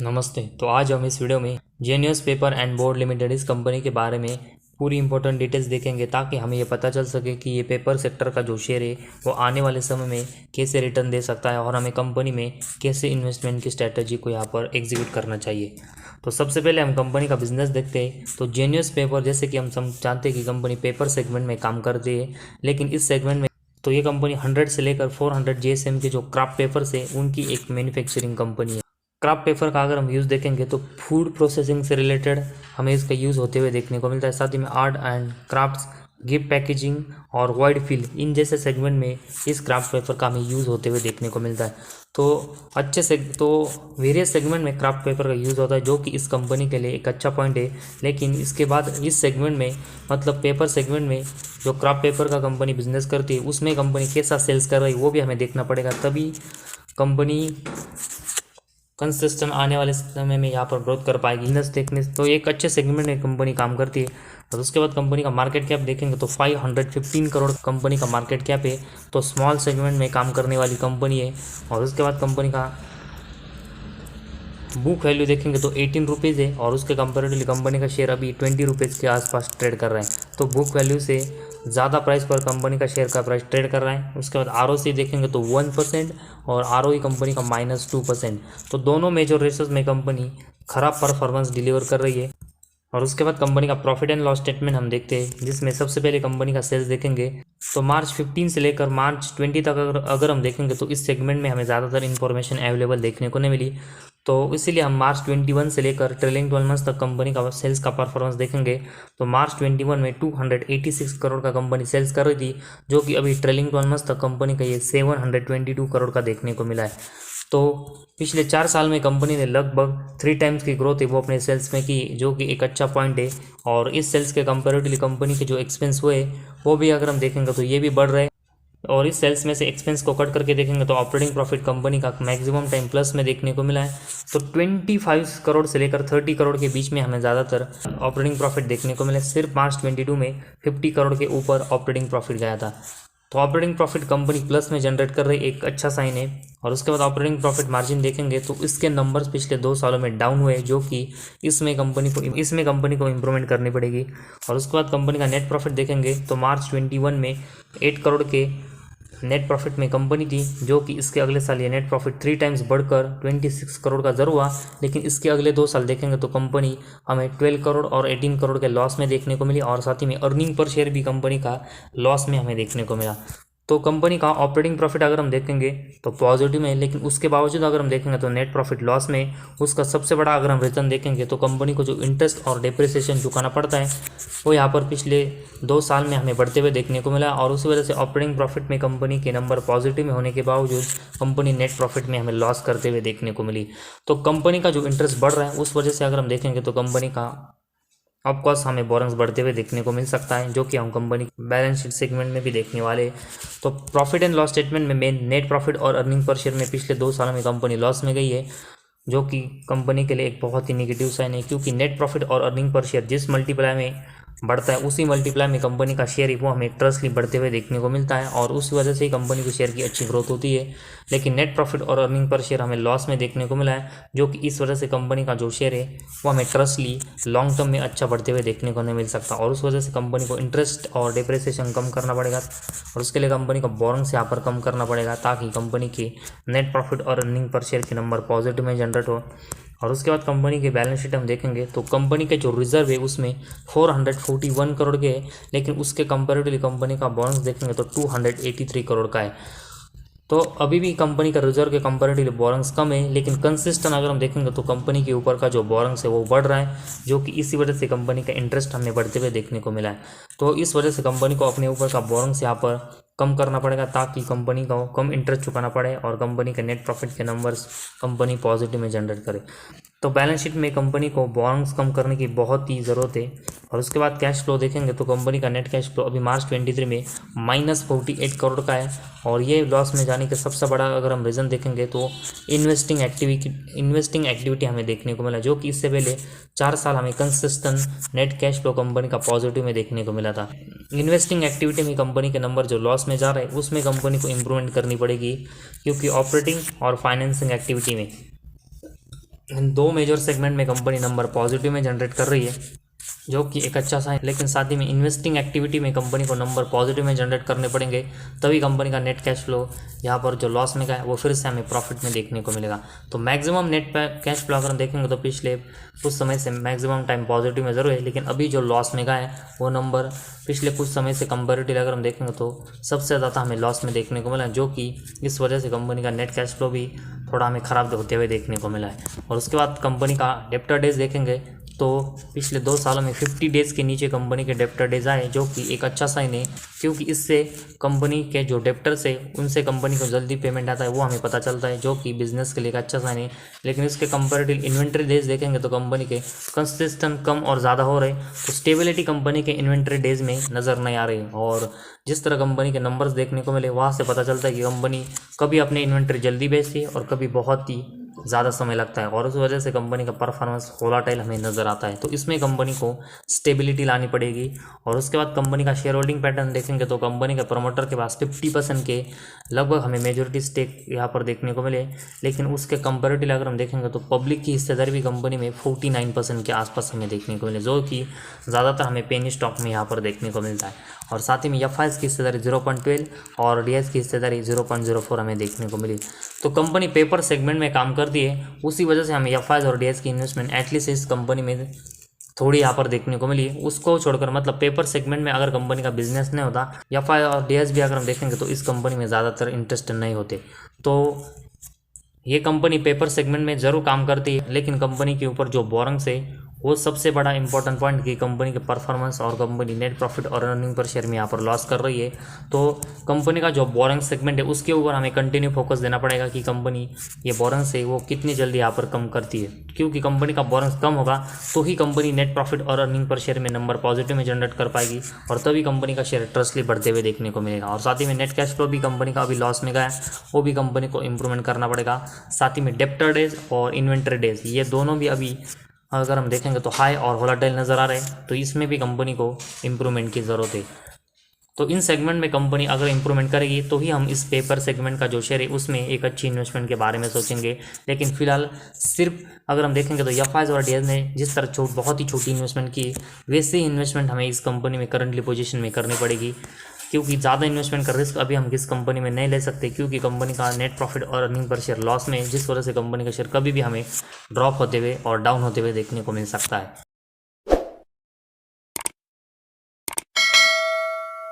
नमस्ते। तो आज हम इस वीडियो में genius paper and board limited इस कंपनी के बारे में पूरी इंपॉर्टेंट डिटेल्स देखेंगे ताकि हमें ये पता चल सके कि ये पेपर सेक्टर का जो शेयर है वो आने वाले समय में कैसे रिटर्न दे सकता है और हमें कंपनी में कैसे इन्वेस्टमेंट की स्ट्रैटेजी को यहाँ पर एग्जीक्यूट करना चाहिए। तो सबसे पहले हम कंपनी का बिजनेस देखते हैं। तो जेनियस पेपर, जैसे कि हम सब जानते हैं कि कंपनी पेपर सेगमेंट में काम करती है, लेकिन इस सेगमेंट में तो ये कंपनी 100 से लेकर 400 जीएसएम के जो क्राफ्ट पेपर्स है उनकी एक मैन्युफैक्चरिंग कंपनी है। क्राफ्ट पेपर का अगर हम यूज़ देखेंगे तो फूड प्रोसेसिंग से रिलेटेड हमें इसका यूज़ होते हुए देखने को मिलता है। साथ ही में art and crafts, gift packaging और वाइड फील, इन जैसे सेगमेंट में इस क्राफ्ट पेपर का हमें यूज़ होते हुए देखने को मिलता है। तो वेरियस सेगमेंट में क्राफ्ट पेपर का यूज़ होता है, जो कि इस कंपनी के लिए एक अच्छा पॉइंट है। लेकिन इसके बाद इस सेगमेंट में, मतलब पेपर सेगमेंट में जो क्राफ्ट पेपर का कंपनी बिजनेस करती है उसमें कंपनी कैसा सेल्स कर रही है वो भी हमें देखना पड़ेगा, तभी कंपनी कंसिस्टेंट आने वाले समय में यहाँ पर ग्रोथ कर पाएगी। बिजनेस देखने तो एक अच्छे सेगमेंट में कंपनी काम करती है। और उसके बाद कंपनी का मार्केट कैप देखेंगे तो 515 करोड़ कंपनी का मार्केट कैप है। तो स्मॉल सेगमेंट में काम करने वाली कंपनी है। और उसके बाद कंपनी का बुक वैल्यू देखेंगे तो 18 रुपीज़ है और उसके कंपेरेटिवली कंपनी का शेयर अभी 20 रुपीज़ के आसपास ट्रेड कर रहे हैं। तो बुक वैल्यू से ज़्यादा प्राइस पर कंपनी का शेयर का प्राइस ट्रेड कर रहा है। उसके बाद ROC देखेंगे तो 1% और ROE कंपनी का -2%। तो दोनों मेजर रेशोज में कंपनी खराब परफॉर्मेंस डिलीवर कर रही है। और उसके बाद कंपनी का प्रॉफिट एंड लॉस स्टेटमेंट हम देखते हैं, जिसमें सबसे पहले कंपनी का सेल्स देखेंगे तो मार्च 15 से लेकर मार्च 20 तक अगर हम देखेंगे तो इस सेगमेंट में हमें ज़्यादातर इन्फॉर्मेशन अवेलेबल देखने को नहीं मिली। तो इसीलिए हम मार्च 21 से लेकर ट्रेलिंग 12 मंथ्स तक कंपनी का सेल्स का परफॉर्मेंस देखेंगे। तो मार्च 21 में 286 करोड़ का कंपनी सेल्स कर रही थी, जो कि अभी ट्रेलिंग 12 मंथ्स तक कंपनी का ये 722 करोड़ का देखने को मिला है। तो पिछले 4 साल में कंपनी ने लगभग 3 टाइम्स की ग्रोथ है वो अपने सेल्स में की, जो कि एक अच्छा पॉइंट है। और इस सेल्स के कंपेरेटिवली कंपनी के जो एक्सपेंस हुए वो भी अगर हम देखेंगे तो ये भी बढ़ रहे हैं। और इस सेल्स में से एक्सपेंस को कट करके देखेंगे तो ऑपरेटिंग प्रॉफिट कंपनी का मैक्सिमम टाइम प्लस में देखने को मिला है। तो 25 करोड़ से लेकर 30 करोड़ के बीच में हमें ज़्यादातर ऑपरेटिंग प्रॉफिट देखने को मिला। सिर्फ मार्च 22 में 50 करोड़ के ऊपर ऑपरेटिंग प्रॉफिट गया था। तो ऑपरेटिंग प्रॉफिट कंपनी प्लस में जनरेट कर रही एक अच्छा साइन है। और उसके बाद ऑपरेटिंग प्रॉफिट मार्जिन देखेंगे तो इसके नंबर्स पिछले 2 सालों में डाउन हुए, जो कि इसमें कंपनी को इम्प्रूवमेंट करनी पड़ेगी। और उसके बाद कंपनी का नेट प्रॉफिट देखेंगे तो मार्च 21 में 8 करोड़ के नेट प्रॉफिट में कंपनी थी, जो कि इसके अगले साल ये नेट प्रॉफिट 3 टाइम्स बढ़कर 26 करोड़ का जरूर हुआ। लेकिन इसके अगले 2 साल देखेंगे तो कंपनी हमें 12 करोड़ और 18 करोड़ के लॉस में देखने को मिली। और साथ ही में अर्निंग पर शेयर भी कंपनी का लॉस में हमें देखने को मिला। तो कंपनी का ऑपरेटिंग प्रॉफिट अगर हम देखेंगे तो पॉजिटिव में, लेकिन उसके बावजूद अगर हम देखेंगे तो नेट प्रॉफिट लॉस में। उसका सबसे बड़ा अगर हम रीज़न देखेंगे तो कंपनी को जो इंटरेस्ट और डिप्रिसिएशन चुकाना पड़ता है वो यहाँ पर पिछले 2 साल में हमें बढ़ते हुए देखने को मिला। और उसी वजह से ऑपरेटिंग प्रॉफिट में कंपनी के नंबर पॉजिटिव में होने के बावजूद कंपनी नेट प्रॉफिट में हमें लॉस करते हुए देखने को मिली। तो कंपनी का जो इंटरेस्ट बढ़ रहा है उस वजह से अगर हम देखेंगे तो कंपनी का ऑफकोर्स हमें बोरंस बढ़ते हुए देखने को मिल सकता है, जो कि हम कंपनी बैलेंस शीट सेगमेंट में भी देखने वाले। तो प्रॉफिट एंड लॉस स्टेटमेंट में मेन नेट प्रॉफिट और अर्निंग पर शेयर में पिछले 2 सालों में कंपनी लॉस में गई है, जो कि कंपनी के लिए एक बहुत ही निगेटिव साइन है। क्योंकि नेट प्रॉफिट और अर्निंग पर शेयर जिस मल्टीप्लाई में बढ़ता है उसी मल्टीप्लाई में कंपनी का शेयर ही वो हमें ट्रस्टली बढ़ते हुए देखने को मिलता है। और उस वजह से ही कंपनी के शेयर की अच्छी ग्रोथ होती है। लेकिन नेट प्रॉफिट और अर्निंग पर शेयर हमें लॉस में देखने को मिला है, जो कि इस वजह से कंपनी का जो शेयर है वो हमें ट्रस्टली लॉन्ग टर्म में अच्छा बढ़ते हुए देखने को नहीं मिल सकता। और उस वजह से कंपनी को इंटरेस्ट और डिप्रिसिएशन कम करना पड़ेगा और उसके लिए कंपनी को बोरंस यहाँ पर कम करना पड़ेगा, ताकि कंपनी की नेट प्रॉफिट और अर्निंग पर शेयर के नंबर पॉजिटिव में जनरेट हो। और उसके बाद कंपनी के बैलेंस शीट हम देखेंगे तो कंपनी के जो रिजर्व है उसमें 441 करोड़ के है, लेकिन उसके कंपेरेटिवली कंपनी का बोनस देखेंगे तो 283 करोड़ का है। तो अभी भी कंपनी का रिजर्व के कंपेरेटिवली बोरंस कम है, लेकिन कंसिस्टेंट अगर हम देखेंगे तो कंपनी के ऊपर का जो बोरंस है वो बढ़ रहा है, जो कि इसी वजह से कंपनी का इंटरेस्ट हमें बढ़ते हुए देखने को मिला है। तो इस वजह से कंपनी को अपने ऊपर का बोरंस यहाँ पर कम करना पड़ेगा, ताकि कंपनी को कम इंटरेस्ट चुकाना पड़े और कंपनी के नेट प्रॉफिट के नंबर्स कंपनी पॉजिटिव में जनरेट करे। तो बैलेंस शीट में कंपनी को बोरंस कम करने की बहुत ही ज़रूरत है। और उसके बाद कैश फ्लो देखेंगे तो कंपनी का नेट कैश फ्लो अभी मार्च 23 में -48 करोड़ का है। और ये लॉस में जाने का सबसे बड़ा अगर हम रीज़न देखेंगे तो इन्वेस्टिंग एक्टिविटी हमें देखने को मिला, जो कि इससे पहले 4 साल हमें consistent net cash flow company का पॉजिटिव में देखने को मिला था। इन्वेस्टिंग एक्टिविटी में कंपनी के नंबर जो लॉस में जा रहे हैं उसमें कंपनी को इम्प्रूवमेंट करनी पड़ेगी, क्योंकि ऑपरेटिंग और फाइनेंसिंग एक्टिविटी में इन दो मेजर सेगमेंट में कंपनी नंबर पॉजिटिव में जनरेट कर रही है, जो कि एक अच्छा साइन। लेकिन साथ ही में इन्वेस्टिंग एक्टिविटी में कंपनी को नंबर पॉजिटिव में जनरेट करने पड़ेंगे, तभी कंपनी का नेट कैश फ्लो यहाँ पर जो लॉस में का है वो फिर से हमें प्रॉफिट में देखने को मिलेगा। तो मैक्सिमम नेट कैश फ्लो अगर हम देखेंगे तो पिछले कुछ समय से मैक्सिमम टाइम पॉजिटिव में ज़रूर है, लेकिन अभी जो लॉस में का है वो नंबर पिछले कुछ समय से कंपेरेटिव अगर हम देखेंगे तो सबसे ज़्यादा हमें लॉस में देखने को मिला, जो कि इस वजह से कंपनी का नेट कैश फ्लो भी थोड़ा हमें ख़राब होते हुए देखने को मिला है। और उसके बाद कंपनी का डेप्टर डेज देखेंगे तो पिछले 2 सालों में 50 डेज़ के नीचे कंपनी के डेप्टर डेज आए, जो कि एक अच्छा साइन है, क्योंकि इससे कंपनी के जो डेप्टर्स है उनसे कंपनी को जल्दी पेमेंट आता है, वो हमें पता चलता है, जो कि बिजनेस के लिए एक अच्छा साइन है। लेकिन इसके कंपेरेटिव इन्वेंट्री डेज देखेंगे तो कंपनी के कंसिस्टेंट कम और ज़्यादा हो रहे, तो स्टेबिलिटी कंपनी के इन्वेंट्री डेज में नज़र नहीं आ रही। और जिस तरह कंपनी के नंबर्स देखने को मिले वहाँ से पता चलता है कि कंपनी कभी अपने इन्वेंट्री जल्दी बेचती है और कभी बहुत ही ज़्यादा समय लगता है, और उस वजह से कंपनी का परफॉर्मेंस वोलाटाइल हमें नज़र आता है। तो इसमें कंपनी को स्टेबिलिटी लानी पड़ेगी। और उसके बाद कंपनी का शेयर होल्डिंग पैटर्न देखेंगे तो कंपनी के प्रमोटर के पास 50% के लगभग हमें मेजोरिटी स्टेक यहाँ पर देखने को मिले, लेकिन उसके कंपेरेटिव अगर हम देखेंगे तो पब्लिक की हिस्सेदारी भी कंपनी में 49% के आसपास हमें देखने को मिले, जो कि ज़्यादातर हमें पेनी स्टॉक में यहाँ पर देखने को मिलता है। और साथ ही में एफ की हिस्सेदारी 0.12 और डी की हिस्सेदारी 0.04 हमें देखने को मिली। तो कंपनी पेपर सेगमेंट में काम करती है, उसी वजह से हमें एफ और डी की इन्वेस्टमेंट एटलीस्ट इस कंपनी में थोड़ी यहाँ पर देखने को मिली। उसको छोड़कर मतलब पेपर सेगमेंट में अगर कंपनी का बिजनेस नहीं होता, एफ और डी भी अगर हम देखेंगे तो इस कंपनी में ज़्यादातर इंटरेस्ट नहीं होते। तो ये कंपनी पेपर सेगमेंट में ज़रूर काम करती है, लेकिन कंपनी के ऊपर जो बोरंग्स है वो सबसे बड़ा इंपॉर्टेंट पॉइंट कि कंपनी के परफॉर्मेंस और कंपनी नेट प्रॉफिट और अर्निंग पर शेयर में यहाँ पर लॉस कर रही है। तो कंपनी का जो बोरिंग सेगमेंट है उसके ऊपर हमें कंटिन्यू फोकस देना पड़ेगा कि कंपनी ये बोरिंग्स है वो कितनी जल्दी यहाँ पर कम करती है, क्योंकि कंपनी का बोरिंग्स कम होगा तो ही कंपनी नेट प्रॉफिट और अर्निंग पर शेयर में नंबर पॉजिटिव में जनरेट कर पाएगी, और तभी कंपनी का शेयर ट्रस्टली बढ़ते हुए देखने को मिलेगा। और साथ ही में नेट कैश फ्लो भी कंपनी का अभी लॉस में गया है, वो भी कंपनी को इंप्रूवमेंट करना पड़ेगा। साथ ही में डेप्टर डेज और इन्वेंट्री डेज ये दोनों भी अभी अगर हम देखेंगे तो हाई और वोलेटाइल नज़र आ रहे हैं, तो इसमें भी कंपनी को इम्प्रूवमेंट की ज़रूरत है। तो इन सेगमेंट में कंपनी अगर इम्प्रूवमेंट करेगी तो ही हम इस पेपर सेगमेंट का जो शेयर है उसमें एक अच्छी इन्वेस्टमेंट के बारे में सोचेंगे। लेकिन फिलहाल सिर्फ अगर हम देखेंगे तो एफ और डी ने जिस तरह बहुत ही छोटी इन्वेस्टमेंट की, वैसे ही इन्वेस्टमेंट हमें इस कंपनी में करंटली पोजीशन में करनी पड़ेगी, क्योंकि ज़्यादा इन्वेस्टमेंट का रिस्क अभी हम किस कंपनी में नहीं ले सकते, क्योंकि कंपनी का नेट प्रॉफिट और अर्निंग पर शेयर लॉस में, जिस वजह से कंपनी का शेयर कभी भी हमें ड्रॉप होते हुए और डाउन होते हुए देखने को मिल सकता है।